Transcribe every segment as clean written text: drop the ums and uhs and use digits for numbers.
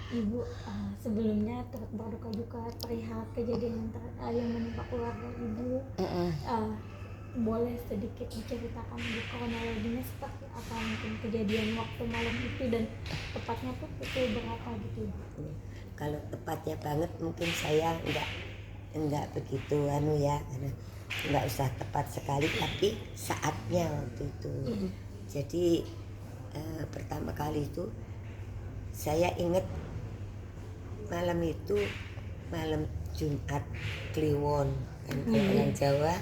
Ibu, sebelumnya turut berduka juga perihal kejadian yang menimpa keluarga Ibu. Boleh sedikit diceritakan Ibu kronologinya seperti apa mungkin kejadian waktu malam itu dan tepatnya tuh pukul berapa gitu Ibu? Kalau tepatnya banget mungkin saya enggak begitu ya, karena enggak usah tepat sekali, tapi saatnya waktu itu. Jadi pertama kali itu saya ingat malam itu malam Jumat Kliwon kan. Kalau orang Jawa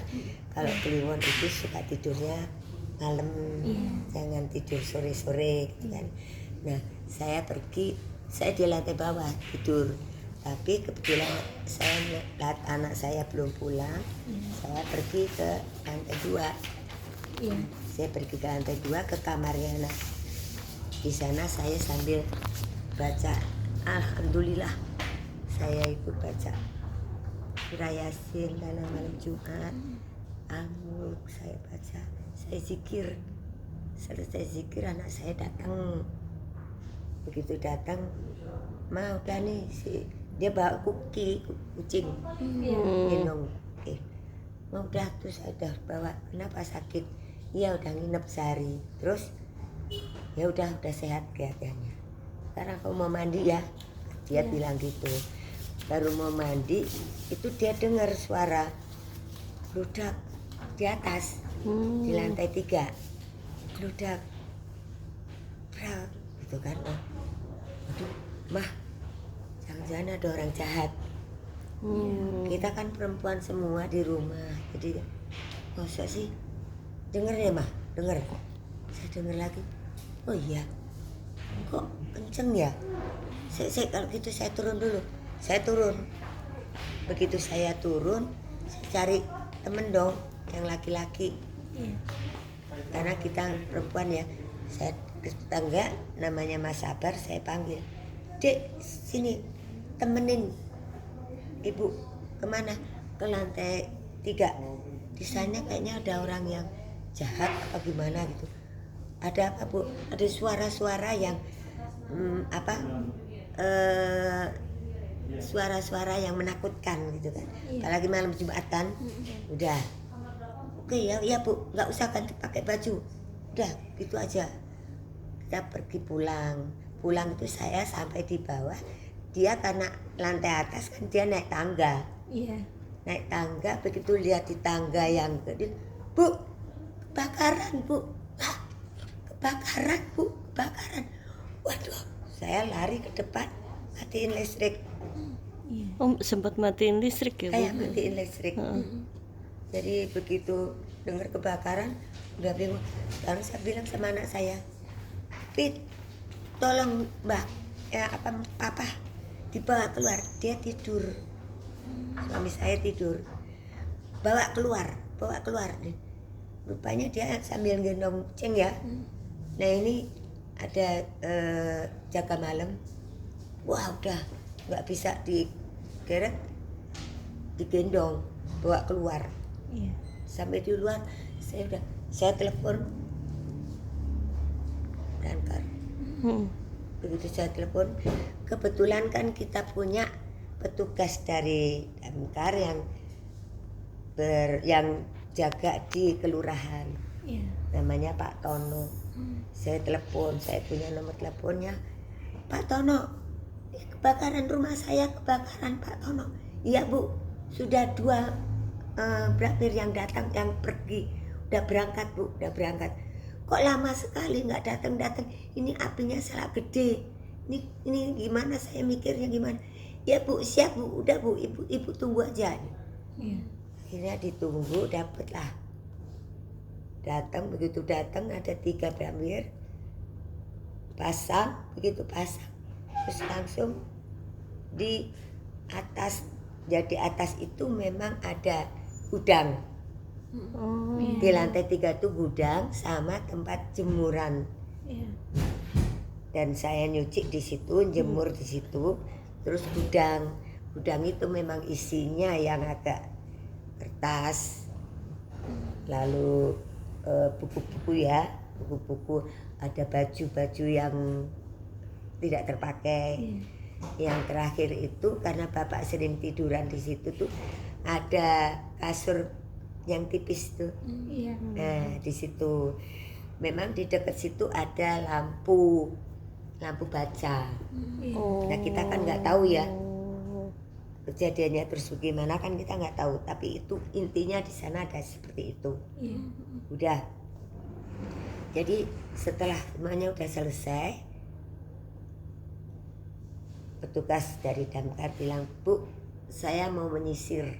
kalau Kliwon itu suka tidurnya malam, jangan tidur sore-sore gitu kan. Nah saya di lantai bawah tidur, tapi kebetulan saya lihat anak saya belum pulang. Saya pergi ke lantai 2. Saya pergi ke lantai 2 ke kamarnya anak. Di sana saya sambil baca, alhamdulillah saya ikut baca surah Yasin dalam malam Jumat. Al-Mulk saya baca, saya zikir. Selesai zikir anak saya datang. Begitu datang, mau udah nih dia bawa kucing minum. Mau udah, terus saya udah bawa. Kenapa sakit? Iya udah nginep sehari. Terus ya udah sehat kelihatannya. Sekarang kamu mau mandi ya? Dia bilang gitu. Baru mau mandi itu dia dengar suara gludak di atas, di lantai 3. Gludak brak gitu kan. Aduh mah, jangan-jangan ada orang jahat. Kita kan perempuan semua di rumah, jadi masa sih. Denger ya mah, denger. Saya denger lagi, oh iya kok kenceng ya. Saya kalau gitu saya turun dulu. Saya turun. Begitu saya turun, saya cari temen dong yang laki-laki. Karena kita perempuan ya. Saya ke tetangga namanya Mas Sabar, saya panggil, Dek sini temenin Ibu. Kemana? Ke lantai 3. Di sana kayaknya ada orang yang jahat apa gimana gitu. Ada apa Bu? Ada suara-suara yang suara-suara yang menakutkan gitu kan. Apalagi malam Jumatan. Udah. Oke ya Bu, nggak usah ganti pakai baju. Udah gitu aja. Kita pergi pulang. Pulang itu saya sampai di bawah. Dia karena lantai atas kan dia naik tangga. Naik tangga, begitu lihat di tangga yang gede, Bu, kebakaran Bu. Hah, kebakaran Bu, kebakaran. Waduh, saya lari ke depan, matiin listrik. Sempat matiin listrik ya Bu? Kayak matiin listrik. Jadi begitu dengar kebakaran, udah bingung. Lalu saya bilang sama anak saya, Pit, tolong Mbak, Papa dibawa keluar. Dia tidur, suami saya tidur. Bawa keluar. Rupanya dia sambil gendong kucing ya. Nah ini ada jaga malam. Wah udah nggak bisa digeret, digendong, bawa keluar. Sampai di luar saya telepon Damkar. Begitu saya telepon, kebetulan kan kita punya petugas dari Damkar yang jaga di kelurahan. Namanya Pak Tono. Saya telepon, saya punya nomor teleponnya. Pak Tono, kebakaran rumah saya, kebakaran Pak Tono. Iya Bu, sudah 2 braktir yang datang, yang pergi. Udah berangkat Bu, udah berangkat. Kok lama sekali nggak datang-datang? Ini apinya salah gede. Ini gimana, saya mikirnya gimana? Ya Bu, siap Bu, udah Bu, ibu tunggu aja. Akhirnya ditunggu, dapatlah. Datang, begitu datang ada 3 braktir. Pasang, begitu pasang. Terus langsung di atas, jadi atas itu memang ada gudang. Di lantai 3 itu gudang sama tempat jemuran. Dan saya nyuci di situ, jemur di situ. Terus gudang itu memang isinya yang agak kertas, lalu buku-buku ya, buku-buku, ada baju-baju yang tidak terpakai. Yang terakhir itu karena bapak sering tiduran di situ tuh ada kasur yang tipis tuh. Iya. Nah di situ memang di dekat situ ada lampu baca. Iya. Nah kita kan nggak tahu ya kejadiannya terus bagaimana, kan kita nggak tahu, tapi itu intinya di sana ada seperti itu. Iya. Udah, jadi setelah semuanya udah selesai, petugas dari damkar bilang, Bu, saya mau menyisir,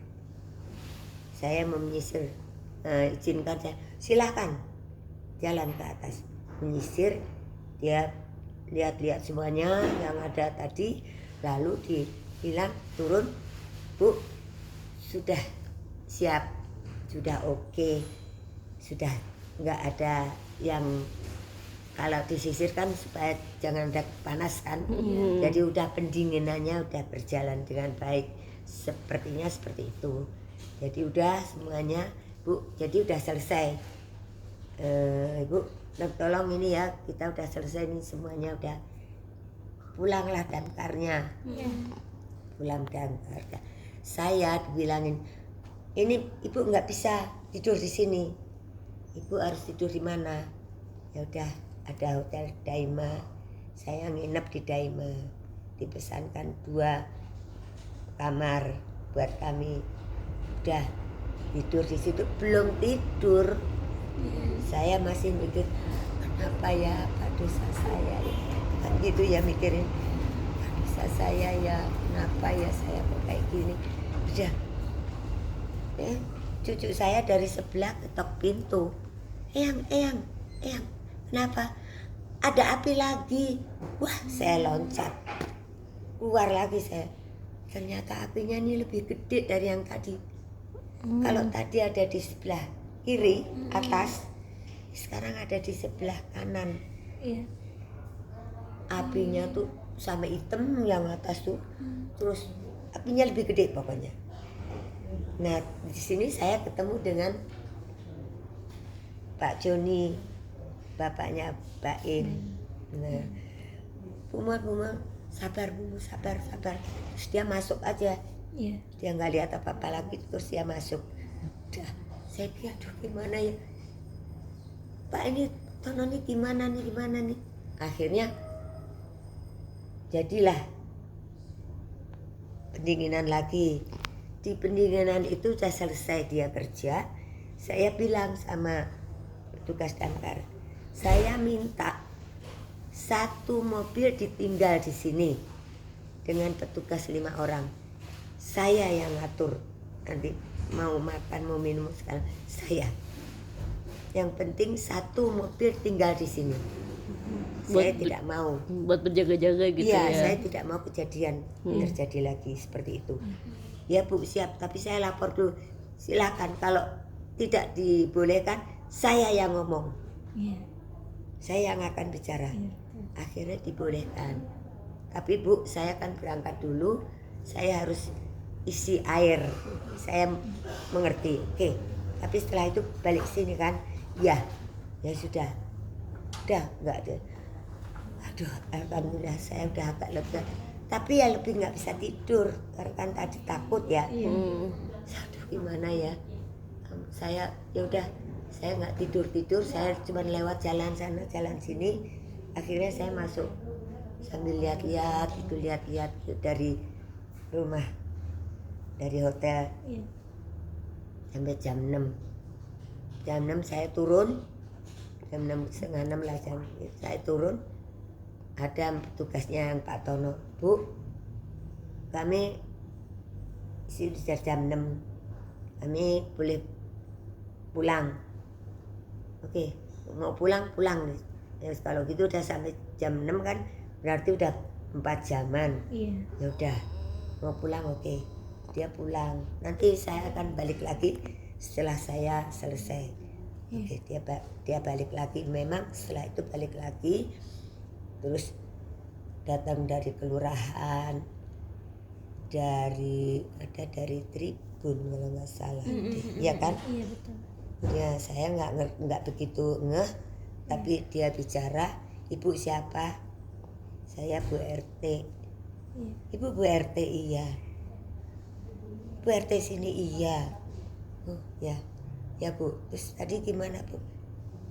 izinkan saya. Silahkan jalan ke atas menyisir. Dia lihat-lihat semuanya yang ada tadi, lalu dibilang turun, Bu, sudah siap, sudah oke, sudah nggak ada yang, kalau disisir kan supaya jangan ada panas kan. Jadi udah pendinginannya udah berjalan dengan baik, sepertinya seperti itu. Jadi udah semuanya, Bu, jadi udah selesai. Ibu tolong ini ya, kita udah selesai nih semuanya, udah pulanglah damkarnya. Pulang damkar. Saya dibilangin, ini ibu nggak bisa tidur di sini, ibu harus tidur di mana? Ya udah, ada hotel Daima, saya nginep di Daima, dipesankan 2 kamar buat kami. Udah tidur di situ, belum tidur saya masih mikir, kenapa ya, apa dosa saya ya? Kan gitu ya mikirin, apa dosa saya ya, kenapa ya saya kok kayak gini. Udah, cucu saya dari sebelah ketok pintu, Eyang, kenapa? Ada api lagi. Wah, saya loncat keluar lagi saya. Ternyata apinya ini lebih gede dari yang tadi. Kalau tadi ada di sebelah kiri atas, sekarang ada di sebelah kanan. Iya. Apinya tuh sampai hitam yang atas tuh, terus apinya lebih gede pokoknya. Nah di sini saya ketemu dengan Pak Joni, bapaknya Mbak In. Nah, Buma, sabar Bu, sabar. Terus dia masuk aja. Iya. Dia nggak lihat apa-apa lagi, terus dia masuk. Udah, saya pikir, aduh gimana ya Pak, ini Tono nih gimana nih. Akhirnya jadilah pendinginan lagi. Di pendinginan itu sudah selesai dia kerja. Saya bilang sama petugas damkar, saya minta 1 mobil ditinggal di sini dengan petugas 5 orang. Saya yang ngatur, nanti mau makan mau minum sekarang saya. Yang penting 1 mobil tinggal di sini. Saya tidak mau buat berjaga-jaga gitu ya. Saya tidak mau kejadian terjadi lagi seperti itu. Ya Bu, siap, tapi saya lapor dulu. Silakan, kalau tidak dibolehkan saya yang ngomong. Iya. Saya yang akan bicara. Akhirnya dibolehkan. Tapi Bu, saya akan berangkat dulu. Saya harus isi air. Saya mengerti. Oke. Tapi setelah itu balik sini kan? Ya sudah. Udah nggak ada. Aduh, alhamdulillah saya udah agak lega. Tapi ya lebih nggak bisa tidur karena kan tadi takut ya. Aduh gimana ya? Saya ya udah, saya nggak tidur, saya cuma lewat jalan sana jalan sini. Akhirnya saya masuk sambil lihat-lihat dari rumah, dari hotel. Sampai jam 6 saya turun, jam 6, setengah 6 lah saya turun. Ada petugasnya yang Pak Tono, Bu, kami sudah jam 6, kami boleh pulang. Oke, mau pulang. Ya, kalau gitu udah sampai jam 6 kan, berarti udah 4 jaman. Iya. Ya udah, mau pulang, oke. Dia pulang. Nanti saya akan balik lagi setelah saya selesai. Oke, dia balik lagi. Memang setelah itu balik lagi, terus datang dari kelurahan, dari Tribun kalau nggak salah, ya kan? Iya betul. Ya saya nggak begitu ngeh, tapi dia bicara, Ibu siapa? Saya Bu RT. Iya. Ibu Bu RT iya. Bu RT sini iya. Oh ya, ya Bu. Terus tadi gimana Bu?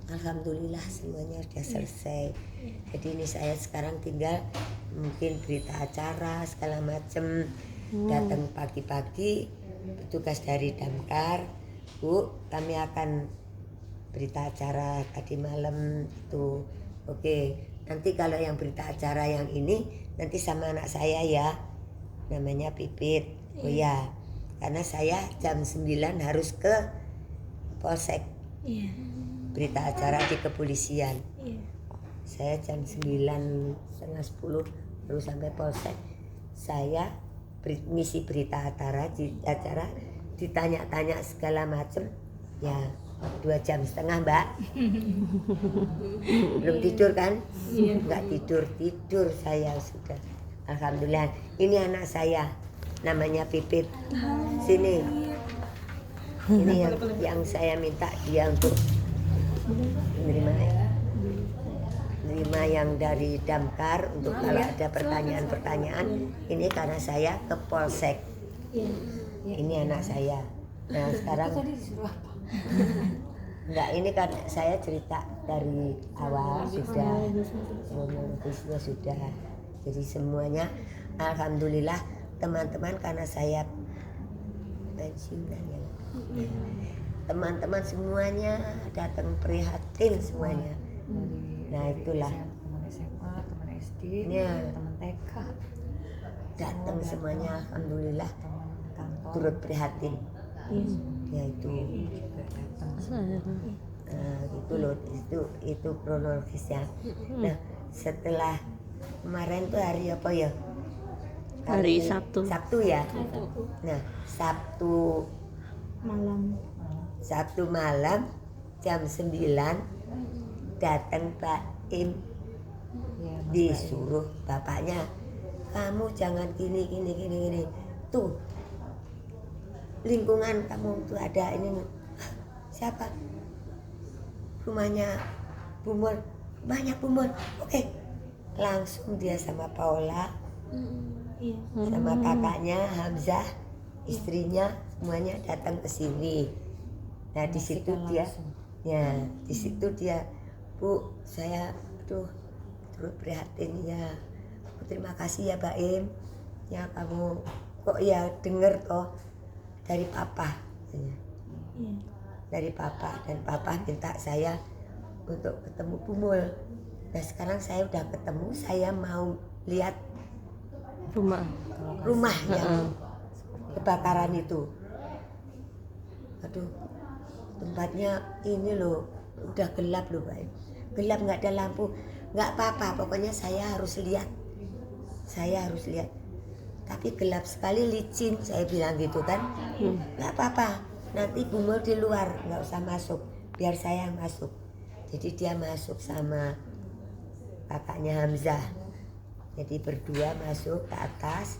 Alhamdulillah semuanya sudah selesai. Jadi ini saya sekarang tinggal mungkin berita acara segala macam. Datang pagi-pagi, petugas dari Damkar, Bu, kami akan berita acara tadi malam itu. Oke, nanti kalau yang berita acara yang ini nanti sama anak saya ya, namanya Pipit. Oh ya, karena saya jam 9 harus ke Polsek. Iya. Berita acara di kepolisian. Iya. Saya jam 9:30 baru sampai Polsek. Saya ngisi berita acara ditanya-tanya segala macam. Ya 2,5 jam Mbak. Belum tidur kan? Nggak tidur saya sudah. Alhamdulillah. Ini anak saya namanya Pipit. Sini. Ini yang saya minta dia untuk menerima yang dari Damkar untuk kalau ada pertanyaan-pertanyaan. Ini karena saya ke Polsek. Ini anak saya. Nah sekarang enggak, ini kan saya cerita dari awal sudah, kronologisnya sudah. Jadi semuanya alhamdulillah teman-teman, karena saya pensiunan ya. Teman-teman semuanya datang prihatin semuanya. Nah itulah teman SMA, teman SD, ya, teman TK, datang semuanya alhamdulillah teman kantor turut prihatin. Ya itu juga datang. nah, gitu loh, itu kronologisnya. Nah setelah kemarin tuh hari apa ya? Hari Sabtu. Sabtu ya. Nah Sabtu malam jam 9 datang Pak Im, Ya, Mas disuruh bapaknya, kamu jangan gini. Tuh lingkungan kamu tuh ada ini. Siapa? Rumahnya Bumul. Banyak Bumul. Oke. Langsung dia sama Paula, sama kakaknya Hamzah, istrinya, semuanya datang ke sini. Nah di situ dia, ya di situ dia, Bu, saya turut prihatin ya. Terima kasih ya Mbak Im, ya kamu kok ya denger toh dari Papa, dari Papa, dan Papa minta saya untuk ketemu Bumul. Nah sekarang saya udah ketemu, saya mau lihat rumah yang kebakaran itu. Aduh, tempatnya ini loh, udah gelap loh Pak. Gelap, nggak ada lampu. Nggak apa-apa, pokoknya saya harus lihat. Tapi gelap sekali, licin, saya bilang gitu kan. Nggak apa-apa, nanti Bumul di luar, nggak usah masuk, biar saya yang masuk. Jadi dia masuk sama kakaknya Hamzah. Jadi berdua masuk ke atas.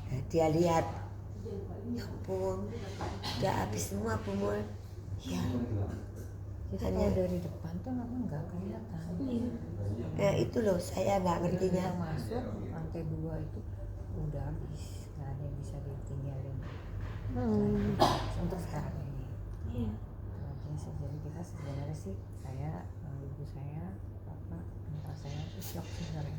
Nah, dia lihat, ya ampun, udah habis semua Bumul. Ya, Jadi hanya kalau dari depan tuh memang nggak kelihatan. nah itu loh saya nggak Kita ngertinya. masuk lantai 2 itu udah habis, nggak ada yang bisa ditinggalin. Untuk sekarang ini. Jadi kita sebenarnya sih, saya, ibu saya, bapak, entah saya itu shock sebenarnya.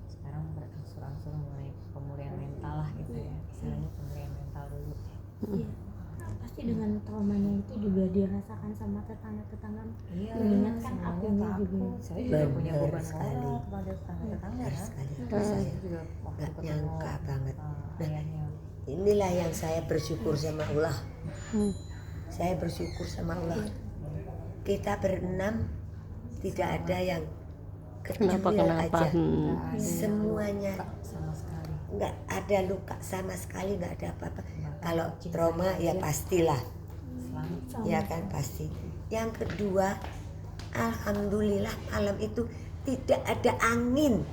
Sekarang berangsur-angsur mulai pemulihan mental lah gitu ya. Istilahnya pemulihan mental dulu. Iya. Pasti dengan traumanya itu juga dirasakan sama tetangga-tetangga. Iya, Mengingatkan semuanya akunya ke juga. aku. Saya juga punya Benar beban sekali. moral kepada tetangga-tetangga Benar ya. sekali. Saya juga waktu Nggak ketemu nyangka banget. ayahnya. Inilah yang saya bersyukur sama Allah. Saya bersyukur sama Allah. Kita berenam tidak ada yang kecil Kenapa? aja. Nggak ada Semuanya luka sama sekali. nggak ada luka sama sekali, nggak ada apa-apa. Kalau trauma ya pastilah, Selamat. ya kan pasti. Yang kedua, alhamdulillah malam itu tidak ada angin,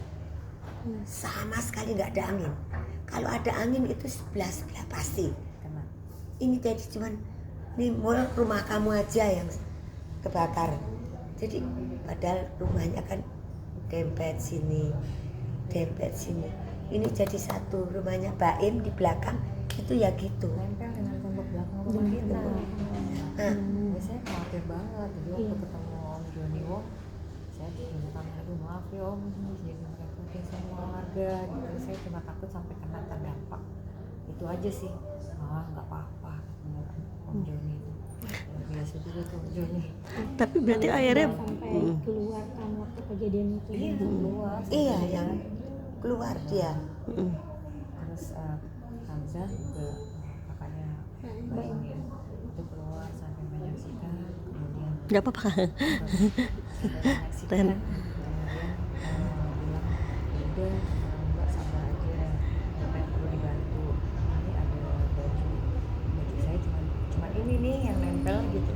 sama sekali nggak ada angin. Kalau ada angin itu sebelah pasti. Kena. Ini jadi cuman nih rumah kamu aja yang kebakar. Jadi padahal rumahnya kan dempet sini. dempet sini. Ini jadi satu. Rumahnya Baim di belakang itu ya gitu. nempel dengan tembok belakang rumah kita. Nah, Saya khawatir banget, jadi waktu ketemu Om Joni Wong, saya bilang, aduh maaf ya Om, jadi ngerepotin semua warga gitu. Saya cuma takut sampai kena terdampak. Itu aja sih. Nggak apa-apa, katanya Om Joni itu. Luar biasa juga tuh Om Joni. Tapi berarti akhirnya sampai keluar kan waktu kejadian itu. Iya, keluar. iya yang keluar dia. Terus Hamzah juga kakaknya Mbak Ini itu keluar sampai menyaksikan, kemudian nggak apa-apa. menyaksikan, kemudian bilang ya udah Mbak sabar aja, apa yang perlu dibantu, ini ada baju saya cuma ini nih yang nempel gitu,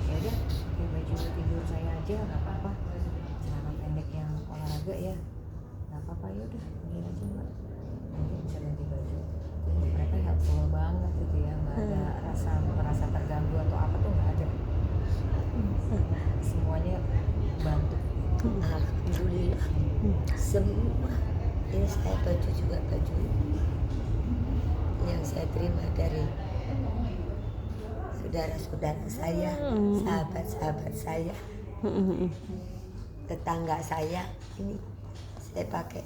ya udah kayak baju tidur saya aja nggak apa-apa, celana pendek yang olahraga ya nggak apa-apa, ya udah ini aja Mbak, mungkin bisa ganti baju. Mereka helpful banget gitu ya, nggak ada merasa terganggu atau apa tuh nggak ada. Semuanya bantu. Alhamdulillah. Semua. Ini saya baju juga baju yang saya terima dari saudara-saudara saya, sahabat-sahabat saya, tetangga saya. Ini saya pakai.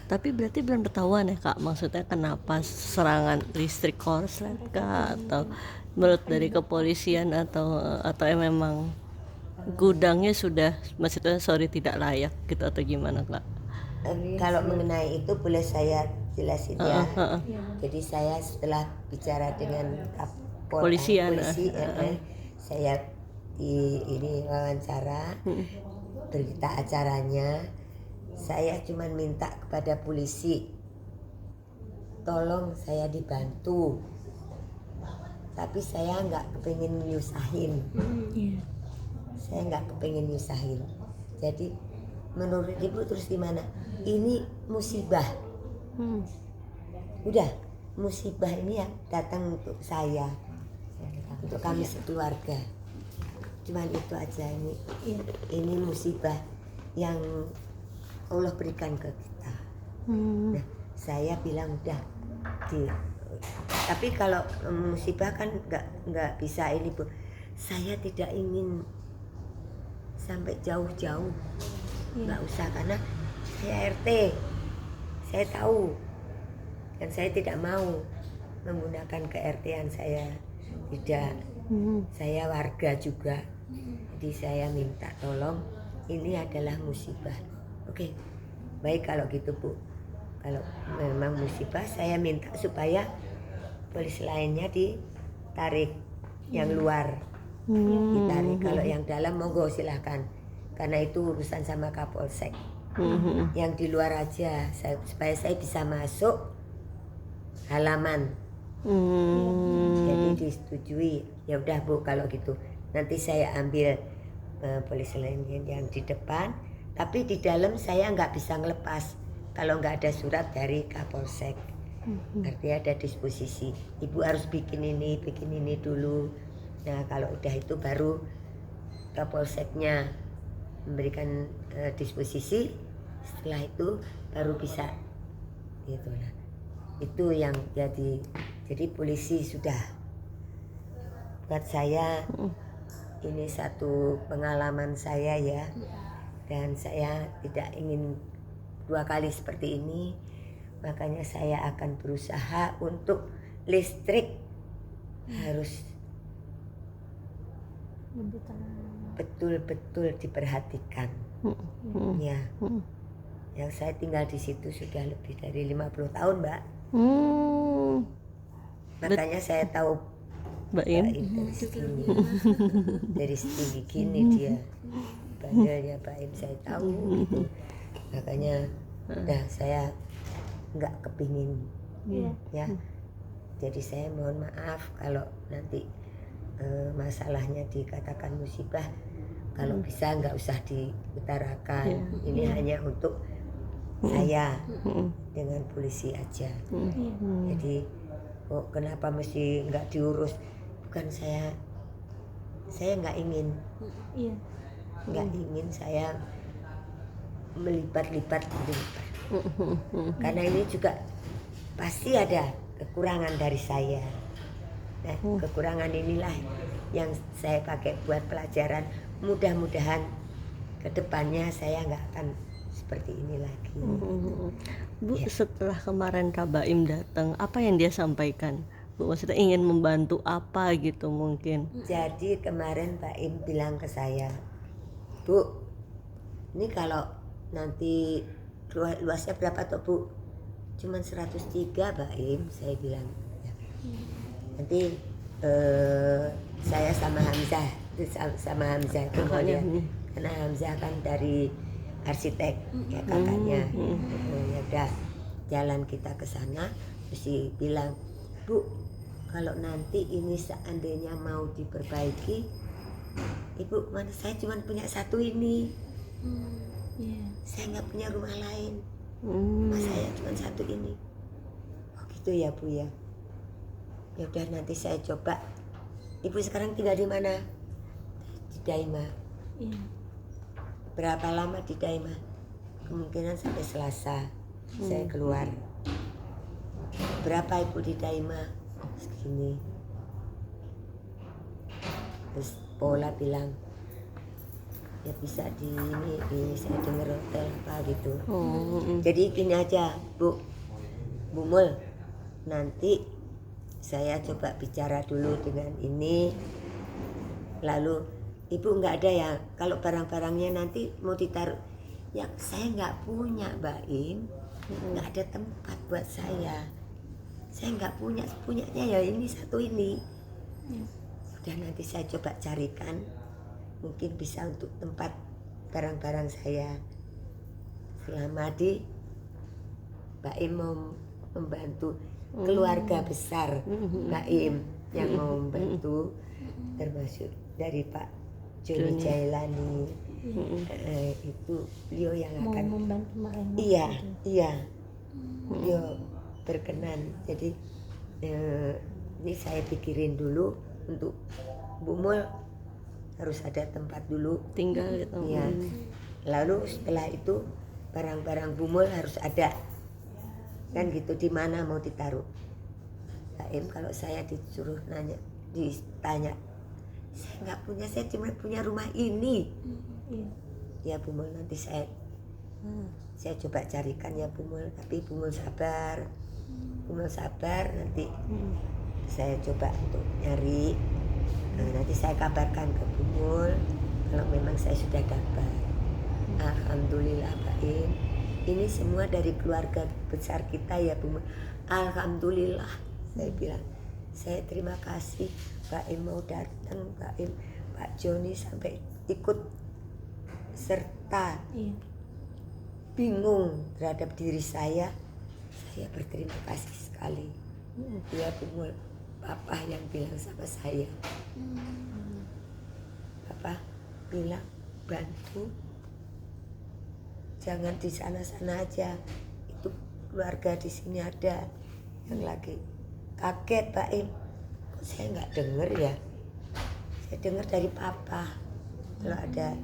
Tapi berarti belum ketahuan ya Kak, maksudnya kenapa serangan listrik korslet Kak, atau menurut dari kepolisian atau memang gudangnya sudah maksudnya tidak layak gitu atau gimana Kak? Kalau mengenai itu boleh saya jelasin ya. Jadi saya setelah bicara dengan polisi, saya ini wawancara berita acaranya. Saya cuma minta kepada polisi, tolong saya dibantu, tapi saya nggak kepengen nyusahin. Saya nggak kepengen nyusahin. Jadi menurut ibu terus gimana? Ini musibah. Udah, musibah ini yang datang untuk saya, untuk kami sekeluarga. Cuman itu aja, ini musibah yang Allah berikan ke kita. Nah, saya bilang udah tapi kalau musibah kan nggak bisa ini Bu. Saya tidak ingin sampai jauh-jauh, nggak usah, karena saya RT, saya tahu, dan saya tidak mau menggunakan ke-RT-an saya, tidak. Saya warga juga, jadi saya minta tolong, ini adalah musibah. Oke, baik kalau gitu Bu. Kalau memang musibah, saya minta supaya polisi lainnya ditarik, yang luar ditarik. Kalau yang dalam monggo silahkan, karena itu urusan sama Kapolsek. Yang di luar aja, supaya saya bisa masuk halaman. Jadi disetujui. Ya udah Bu, kalau gitu nanti saya ambil polisi lainnya yang di depan. Tapi di dalam saya nggak bisa ngelepas kalau nggak ada surat dari Kapolsek. Artinya ada disposisi. Ibu harus bikin ini dulu. Nah kalau udah itu baru Kapolseknya memberikan disposisi. Setelah itu baru bisa gitu lah. Itu yang jadi polisi sudah buat saya ini satu pengalaman saya ya. Dan saya tidak ingin dua kali seperti ini, makanya saya akan berusaha untuk listrik harus betul-betul diperhatikan. Ya, yang saya tinggal di situ sudah lebih dari 50 tahun Mbak. Makanya saya tahu Mbak Im dari setinggi gini dia. Bandelnya Pak Im saya tahu gitu. Makanya saya nggak kepingin ya. Jadi saya mohon maaf kalau nanti masalahnya dikatakan musibah. Kalau bisa nggak usah diutarakan. Ini hanya untuk saya dengan polisi aja. Jadi kok kenapa mesti nggak diurus? Bukan saya nggak ingin. Nggak ingin saya melipat-lipat karena ini juga pasti ada kekurangan dari saya. Nah, kekurangan inilah yang saya pakai buat pelajaran. Mudah-mudahan kedepannya saya nggak akan seperti ini lagi. Bu, setelah kemarin Kak Baim datang, apa yang dia sampaikan? Bu, maksudnya ingin membantu apa gitu mungkin? Jadi kemarin Pak Im bilang ke saya, Bu, ini kalau nanti luasnya berapa toh Bu? Cuman 103 Pak Im, saya bilang. Nanti saya sama Hamzah itu mau dia, karena Hamzah kan dari arsitek ya kakaknya. Ya udah jalan kita ke sana, terus bilang, Bu, kalau nanti ini seandainya mau diperbaiki, Ibu, mana saya cuma punya satu ini. Saya nggak punya rumah lain. Mas saya cuma satu ini. Oh gitu ya Bu ya. Ya udah nanti saya coba. Ibu sekarang tinggal di mana? Di Daima. Berapa lama di Daima? Kemungkinan sampai Selasa saya keluar. Berapa Ibu di Daima? Segini. Terus Paula bilang, ya bisa di saya dengar hotel apa gitu. Jadi gini aja Bu Mul, nanti saya coba bicara dulu dengan ini, lalu Ibu nggak ada ya kalau barang-barangnya nanti mau ditaruh, ya saya nggak punya Mbak Im, nggak ada tempat buat saya nggak punyanya ya ini satu ini. Udah nanti saya coba carikan, mungkin bisa untuk tempat barang-barang saya. Selama di Mbak Im mau membantu keluarga besar Mbak Im yang mau membantu, termasuk dari Pak Joni Jailani. Itu beliau yang Mau akan membantu mereka. Iya beliau berkenan. Jadi ini saya pikirin dulu untuk Bu Mul harus ada tempat dulu Tinggal gitu. ya. Lalu setelah itu barang-barang Bu Mul harus ada kan gitu, di mana mau ditaruh. Pak Im, kalau saya disuruh ditanya, saya nggak punya, saya cuma punya rumah ini. Ya Bu Mul, nanti saya coba carikan ya Bu Mul, tapi Bu Mul sabar. Bu Mul sabar, nanti saya coba untuk nyari. Nanti saya kabarkan ke Bu Mul kalau memang saya sudah dapat. Alhamdulillah Pak Im, ini semua dari keluarga besar kita ya Bu Mul. Alhamdulillah, saya bilang, saya terima kasih Pak Im mau datang, Pak Im, Pak Joni sampai ikut serta. Bingung terhadap diri saya berterima kasih sekali. Ya Bu Mul, Papa yang bilang sama saya, Papa bilang bantu, jangan di sana-sana aja, itu keluarga di sini ada yang lagi. Kaget Pak Im, kok saya nggak dengar ya? Saya dengar dari Papa kalau ada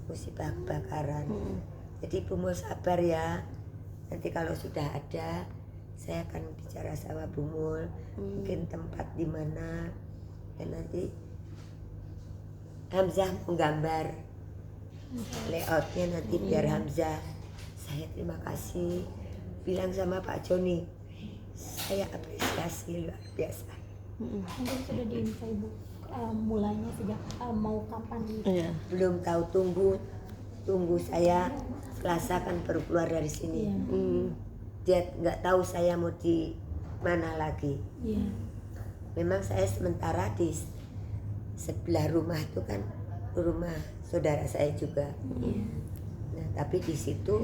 musibah kebakaran. Jadi Bu Mul sabar ya, nanti kalau sudah ada saya akan bicara sama Bu Mul, mungkin tempat di mana, dan nanti Hamzah menggambar layoutnya nanti biar Hamzah. Saya terima kasih, bilang sama Pak Joni, saya apresiasi luar biasa. Mungkin sudah diinfo Ibu mulanya sejak mau kapan gitu. Belum tahu, tunggu saya Selasa kan baru keluar dari sini. Dia nggak tahu saya mau di mana lagi. Memang saya sementara di sebelah rumah itu kan rumah saudara saya juga. Nah, tapi di situ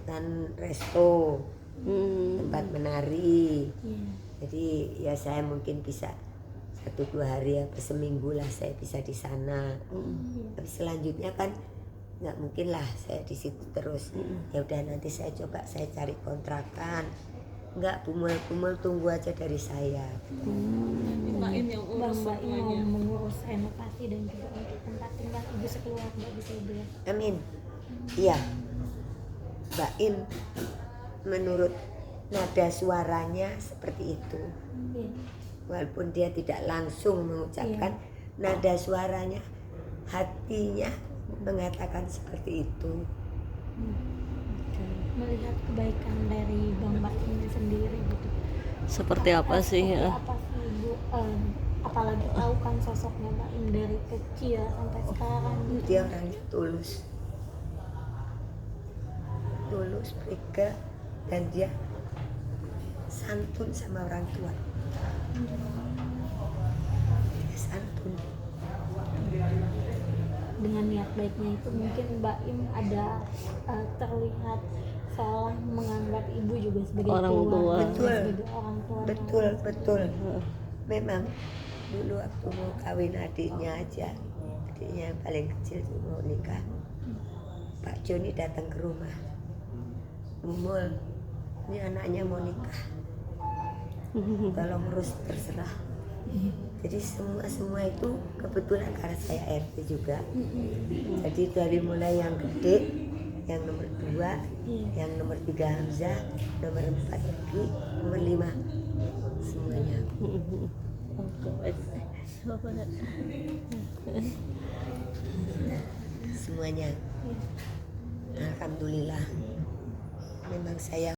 kan resto, tempat menari. Jadi ya saya mungkin bisa 1-2 hari apa seminggu lah saya bisa di sana. Tapi selanjutnya kan nggak mungkin lah saya di situ terus. Ya udah nanti saya coba saya cari kontrakan. Nggak, Bu Mul tunggu aja dari saya. Mbak Im yang urus Mbak Im semuanya. mau mengurus renovasi dan juga untuk tempat tinggal Ibu sekeluarga bisa Ibu ya. Amin. Iya. Mbak Im menurut nada suaranya seperti itu. Iya. Walaupun dia tidak langsung mengucapkan, nada suaranya, hatinya mengatakan seperti itu. Melihat kebaikan dari Bang Baim sendiri gitu. Seperti apa sih? Seperti apa sih Ibu? Apalagi tahu kan sosoknya Baim dari kecil sampai sekarang gitu. Dia orangnya tulus, berikut, dan dia santun sama orang tua. Dia santun. Dengan niat baiknya itu mungkin Mbak Im ada terlihat salah menganggap ibu juga sebagai Orang tua. keluarga, Betul. sebagai orang tua. Betul. Memang dulu waktu mau kawin adiknya yang paling kecil tuh mau nikah, Pak Joni datang ke rumah. Mumul, ini anaknya mau nikah, tolong urus, terserah. Jadi semua itu kebetulan karena saya RT juga. Jadi dari mulai yang gede, yang nomor 2, yang nomor 3 Hamzah, nomor 4 Ki, nomor 5 semuanya. Semuanya. Alhamdulillah. Memang saya